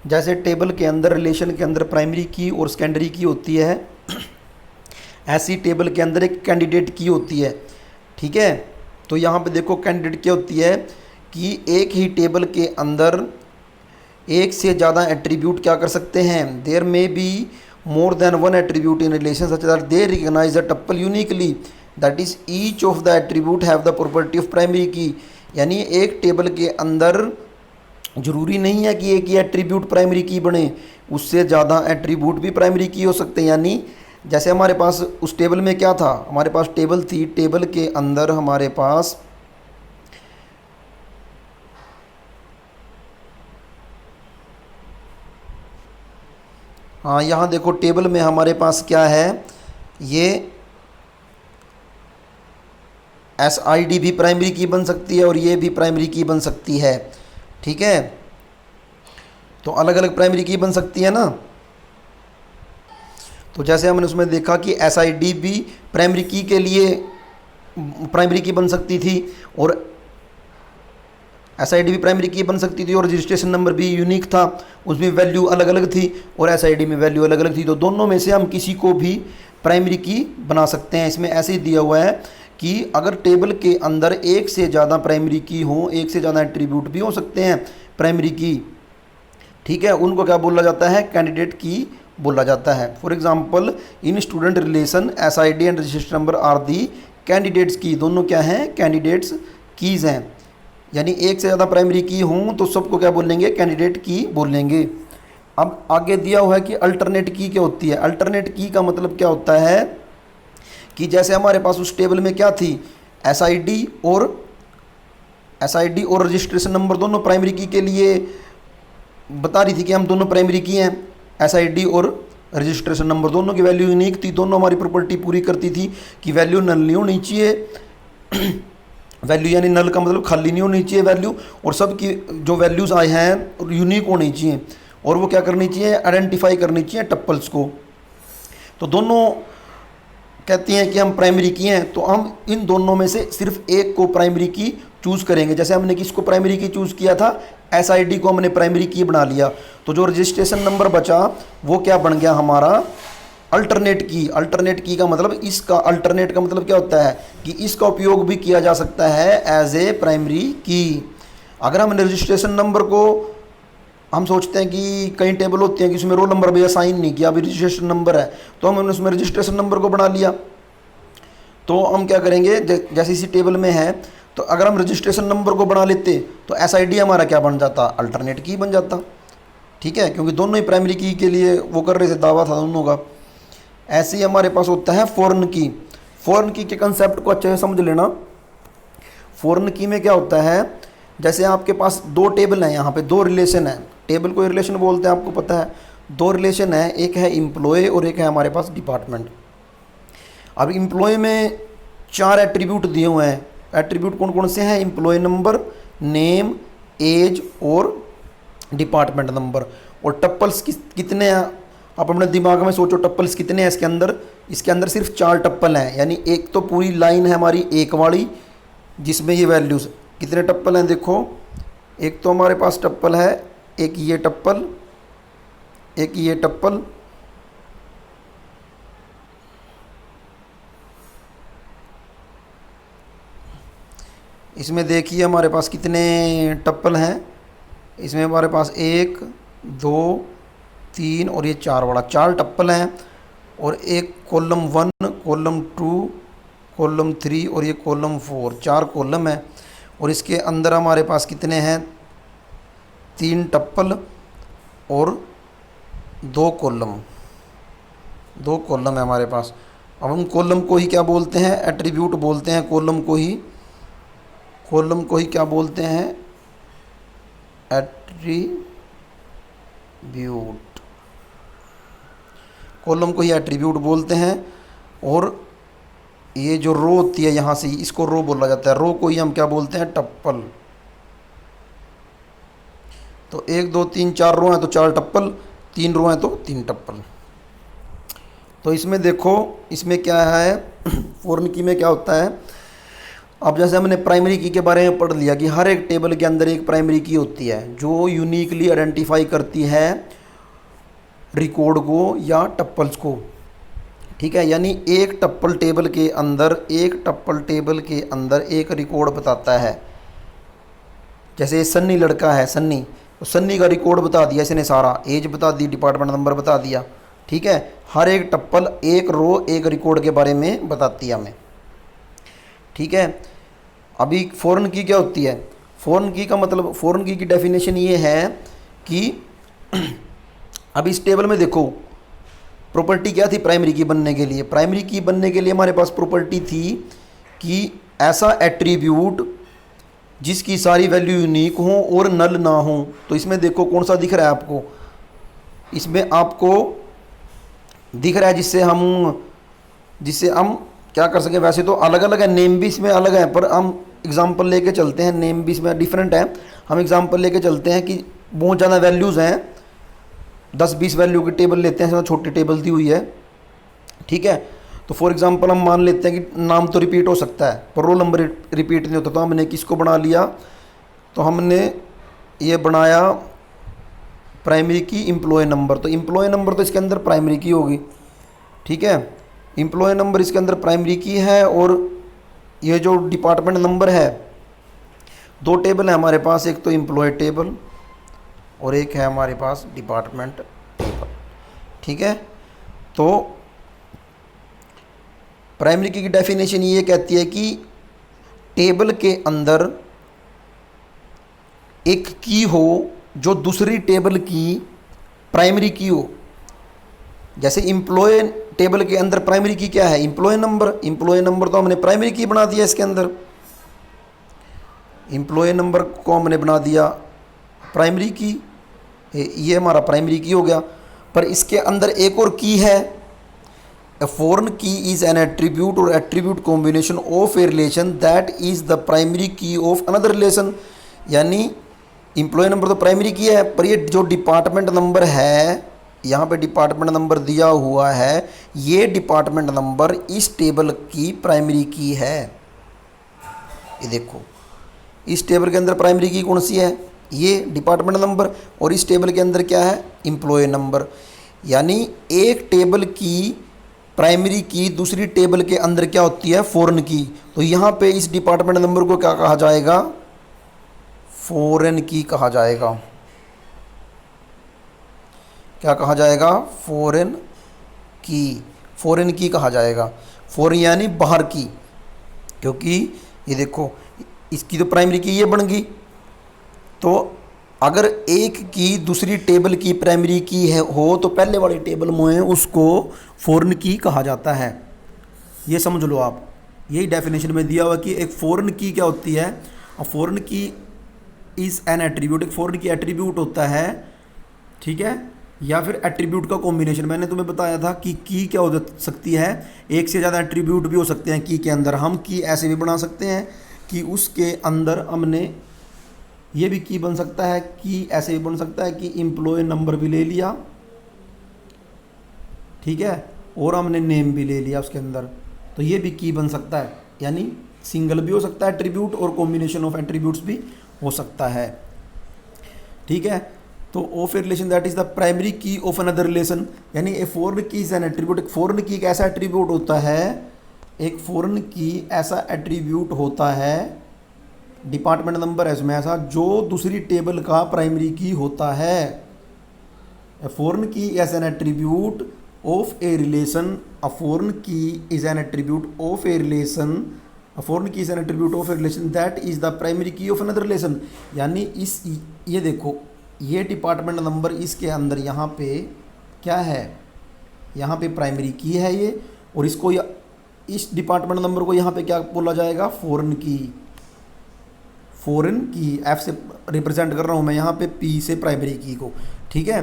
जैसे टेबल के अंदर, रिलेशन के अंदर प्राइमरी की और सेकेंडरी की होती है, ऐसी टेबल के अंदर एक कैंडिडेट की होती है। ठीक है, तो यहाँ पे देखो कैंडिडेट क्या होती है कि एक ही टेबल के अंदर एक से ज़्यादा एट्रीब्यूट क्या कर सकते हैं, there may be more than one attribute in relation such that they recognise the tuple uniquely, that is each of the attribute have the property of primary key. यानी एक टेबल के अंदर जरूरी नहीं है कि एक ही एट्रीब्यूट प्राइमरी की बने, उससे ज़्यादा एट्रीब्यूट भी प्राइमरी की हो सकते हैं। यानी जैसे हमारे पास उस टेबल में क्या था, हमारे पास टेबल थी, टेबल के अंदर हमारे पास हाँ यहाँ देखो टेबल में हमारे पास क्या है, ये एस आई डी भी प्राइमरी की बन सकती है और ये भी प्राइमरी की बन सकती है। ठीक है, तो अलग अलग प्राइमरी की बन सकती है ना। तो जैसे हमने उसमें देखा कि एस आई डी भी प्राइमरी की के लिए प्राइमरी की बन सकती थी और एस आई डी भी प्राइमरी की बन सकती थी और रजिस्ट्रेशन नंबर भी यूनिक था, उसमें वैल्यू अलग अलग थी और एस आई डी में वैल्यू अलग अलग थी। तो दोनों में से हम किसी को भी प्राइमरी की बना सकते हैं। इसमें ऐसे ही दिया हुआ है कि अगर टेबल के अंदर एक से ज़्यादा प्राइमरी की हो, एक से ज़्यादा एट्रीब्यूट भी हो सकते हैं प्राइमरी की, ठीक है, उनको क्या बोला जाता है, कैंडिडेट की बोला जाता है। For example in student relation S I D and register number are the candidates key, दोनों क्या हैं, कैंडिडेट्स कीज़ हैं। यानी एक से ज़्यादा प्राइमरी की हों तो सबको क्या बोलेंगे, कैंडिडेट की बोलेंगे। अब आगे दिया हुआ है कि अल्टरनेट की क्या होती है। अल्टरनेट की का मतलब क्या होता है कि जैसे हमारे पास उस टेबल में क्या थी, एस आई डी और रजिस्ट्रेशन नंबर दोनों प्राइमरी की के लिए बता रही थी कि हम दोनों प्राइमरी की हैं, एस आई डी और रजिस्ट्रेशन नंबर दोनों की वैल्यू यूनिक थी, दोनों हमारी प्रॉपर्टी पूरी करती थी कि वैल्यू नल नहीं होनी चाहिए वैल्यू यानी नल का मतलब खाली नहीं होनी चाहिए वैल्यू, और सब की जो वैल्यूज़ आए हैं यूनिक होनी चाहिए, और वो क्या करनी चाहिए, आइडेंटिफाई करनी चाहिए टप्पल्स को। तो दोनों कहती हैं कि हम प्राइमरी की हैं, तो हम इन दोनों में से सिर्फ एक को प्राइमरी की चूज़ करेंगे। जैसे हमने किसको प्राइमरी की चूज़ किया था, एस आई डी को हमने प्राइमरी की बना लिया, तो जो रजिस्ट्रेशन नंबर बचा वो क्या बन गया हमारा, अल्टरनेट की। अल्टरनेट की का मतलब, इसका अल्टरनेट का मतलब क्या होता है कि इसका उपयोग भी किया जा सकता है एज ए प्राइमरी की। अगर हमने रजिस्ट्रेशन नंबर को, हम सोचते हैं कि कई टेबल होते हैं कि उसमें रोल नंबर भी असाइन नहीं किया, अभी रजिस्ट्रेशन नंबर है, तो हमने उसमें रजिस्ट्रेशन नंबर को बना लिया। तो हम क्या करेंगे, जैसे इसी टेबल में है, तो अगर हम रजिस्ट्रेशन नंबर को बना लेते तो एस आई डी हमारा क्या बन जाता, अल्टरनेट की बन जाता। ठीक है, क्योंकि दोनों ही प्राइमरी की के लिए वो कर रहे थे, दावा था दोनों का। ऐसे ही हमारे पास होता है फॉरेन की। फॉरेन की के कंसेप्ट को अच्छे से समझ लेना। फॉरेन की में क्या होता है, जैसे आपके पास दो टेबल हैं, यहाँ पे दो रिलेशन है, टेबल को रिलेशन बोलते हैं आपको पता है, दो रिलेशन है, एक है एम्प्लॉय और एक है हमारे पास डिपार्टमेंट। अब एम्प्लॉय में 4 एट्रीब्यूट दिए हुए हैं। एट्रीब्यूट कौन कौन से हैं, एम्प्लॉय नंबर, नेम, एज और डिपार्टमेंट नंबर। और टप्पल्स कितने हैं, आप अपने दिमाग में सोचो टप्पल्स कितने हैं इसके अंदर। इसके अंदर सिर्फ 4 टप्पल हैं, यानी एक तो पूरी लाइन है हमारी एक वाली जिसमें ये वैल्यूज़, कितने टप्पल हैं देखो, एक तो हमारे पास टप्पल है, एक ये टप्पल, एक ये टप्पल, इसमें देखिए हमारे पास कितने टप्पल हैं, इसमें हमारे पास 1 2 3 और ये 4 वाला 4 टप्पल हैं, और एक कॉलम 1, कॉलम 2, कॉलम 3 और ये कॉलम 4, 4 कॉलम है। और इसके अंदर हमारे पास कितने हैं, 3 टप्पल और 2 कॉलम, 2 कॉलम है हमारे पास। अब हम कॉलम को ही क्या बोलते हैं, एट्रीब्यूट बोलते हैं कॉलम को ही, कॉलम को ही क्या बोलते हैं, एट्रीब्यूट, कॉलम को ही एट्रीब्यूट बोलते हैं। और ये जो रो होती है यहाँ से, इसको रो बोला जाता है, रो को ही हम क्या बोलते हैं, टप्पल। तो 1 2 3 4 रो हैं तो 4 टप्पल, 3 रो हैं तो 3 टप्पल। तो इसमें देखो, इसमें क्या है फॉरेन की में क्या होता है, अब जैसे हमने प्राइमरी की के बारे में पढ़ लिया कि हर एक टेबल के अंदर एक प्राइमरी की होती है जो यूनिकली आइडेंटिफाई करती है रिकॉर्ड को या टप्पल्स को। ठीक है, यानी एक टप्पल टेबल के अंदर एक रिकॉर्ड बताता है। जैसे सन्नी लड़का है, सन्नी, तो सन्नी का रिकॉर्ड बता दिया इसने, सारा एज बता दी, डिपार्टमेंट नंबर बता दिया। ठीक है, हर एक टप्पल एक रो एक रिकॉर्ड के बारे में बताती है हमें। ठीक है, अभी फॉरेन की क्या होती है? फॉरेन की का मतलब, फॉरेन की डेफिनेशन ये है कि अब इस टेबल में देखो प्रॉपर्टी क्या थी प्राइमरी की बनने के लिए। प्राइमरी की बनने के लिए हमारे पास प्रॉपर्टी थी कि ऐसा एट्रीब्यूट जिसकी सारी वैल्यू यूनिक हो और नल ना हो। तो इसमें देखो कौन सा दिख रहा है आपको, इसमें आपको दिख रहा है जिससे हम क्या कर सकें। वैसे तो अलग अलग है, नेम भी इसमें अलग है, पर हम एग्जांपल लेके चलते हैं, नेम भी इसमें डिफरेंट है। हम एग्जांपल लेके चलते हैं कि बहुत ज़्यादा वैल्यूज़ हैं, 10-20 वैल्यू की टेबल लेते हैं, इसमें छोटी टेबल दी हुई है। ठीक है, तो फॉर एग्जांपल हम मान लेते हैं कि नाम तो रिपीट हो सकता है पर रोल नंबर रिपीट नहीं होता। तो हमने किसको बना लिया, तो हमने ये बनाया प्राइमरी की एम्प्लॉय नंबर। तो एम्प्लॉय नंबर तो इसके अंदर प्राइमरी की होगी। ठीक है, एम्प्लॉय नंबर इसके अंदर प्राइमरी की है। और ये जो डिपार्टमेंट नंबर है, दो टेबल है हमारे पास, एक तो एम्प्लॉय टेबल और एक है हमारे पास डिपार्टमेंट टेबल। ठीक है, तो प्राइमरी की डेफिनेशन ये कहती है कि टेबल के अंदर एक की हो जो दूसरी टेबल की प्राइमरी की हो। जैसे एम्प्लॉय टेबल के अंदर प्राइमरी की क्या है, एम्प्लॉय नंबर। एम्प्लॉय नंबर तो हमने प्राइमरी की बना दिया इसके अंदर, एम्प्लॉय नंबर को हमने बना दिया प्राइमरी की, ये हमारा प्राइमरी की हो गया। पर इसके अंदर एक और की है, a foreign key is an attribute और attribute combination of a relation that is the primary key of another relation. यानी एम्प्लॉय नंबर तो प्राइमरी की है, पर ये जो डिपार्टमेंट नंबर है, यहाँ पे डिपार्टमेंट नंबर दिया हुआ है, ये डिपार्टमेंट नंबर इस टेबल की प्राइमरी की है। ये देखो इस टेबल के अंदर प्राइमरी की कौन सी है, ये डिपार्टमेंट नंबर, और इस टेबल के अंदर क्या है, एम्प्लॉय नंबर। यानी एक टेबल की प्राइमरी की दूसरी टेबल के अंदर क्या होती है, फॉरेन की। तो यहाँ पे इस डिपार्टमेंट नंबर को क्या कहा जाएगा, फॉरेन की कहा जाएगा। क्या कहा जाएगा, फॉरेन की, फॉरेन की कहा जाएगा। फॉरेन यानी बाहर की, क्योंकि ये देखो इसकी तो प्राइमरी की ये बन गई। तो अगर एक की दूसरी टेबल की प्राइमरी की है हो तो पहले वाली टेबल में उसको फॉरेन की कहा जाता है। ये समझ लो आप, यही डेफिनेशन में दिया हुआ कि एक फॉरेन की क्या होती है, और फॉरेन की इज़ एन एट्रीब्यूट, एक फॉरेन की एट्रीब्यूट होता है। ठीक है, या फिर एट्रीब्यूट का कॉम्बिनेशन। मैंने तुम्हें बताया था कि की क्या हो सकती है, एक से ज़्यादा एट्रीब्यूट भी हो सकते हैं की के अंदर। हम की ऐसे भी बना सकते हैं कि उसके अंदर हमने ये भी की बन सकता है, कि ऐसे भी बन सकता है कि एम्प्लॉय नंबर भी ले लिया, ठीक है, और हमने नेम भी ले लिया उसके अंदर, तो ये भी की बन सकता है। यानी सिंगल भी हो सकता है एट्रीब्यूट और कॉम्बिनेशन ऑफ एट्रीब्यूट्स भी हो सकता है। ठीक है, तो of a relation that is the primary key of another relation. यानी ए foreign key is an attribute, एक फॉरेन की एक ऐसा एट्रीब्यूट होता है, एक फॉरेन की ऐसा एट्रीब्यूट होता है, डिपार्टमेंट नंबर है उसमें ऐसा, जो दूसरी टेबल का प्राइमरी की होता है। A foreign key as an attribute of a relation, a foreign key is an attribute of a relation, a foreign key is an attribute of a relation that is the primary key of another relation. यानी इस, ये देखो ये department number इसके अंदर यहाँ पे क्या है, यहाँ पे प्राइमरी की है ये, और इसको इस डिपार्टमेंट नंबर को यहाँ पे क्या बोला जाएगा, फॉरेन की। फॉरेन की एफ से रिप्रेजेंट कर रहा हूँ मैं यहाँ पे, पी से प्राइमरी की को। ठीक है,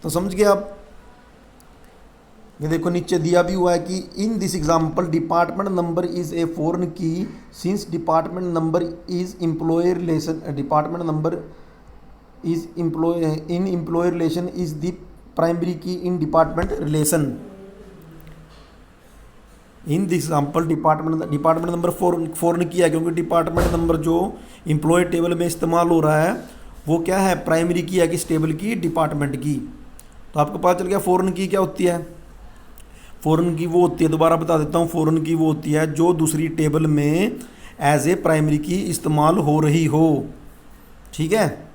तो समझ गए आप। ये देखो नीचे दिया भी हुआ है कि in this example department number is a foreign key since department number is employ relation, department number is employ relation is the primary key in department relation. In this example department number foreign किया, क्योंकि department number जो employ table में इस्तेमाल हो रहा है वो क्या है, प्राइमरी की है किस टेबल की, डिपार्टमेंट की। तो आपको पता चल गया फॉरन की क्या होती है। फॉरन की वो होती है, दोबारा बता देता हूँ, फॉरन की वो होती है जो दूसरी टेबल में एज ए प्राइमरी की इस्तेमाल हो रही हो। ठीक है।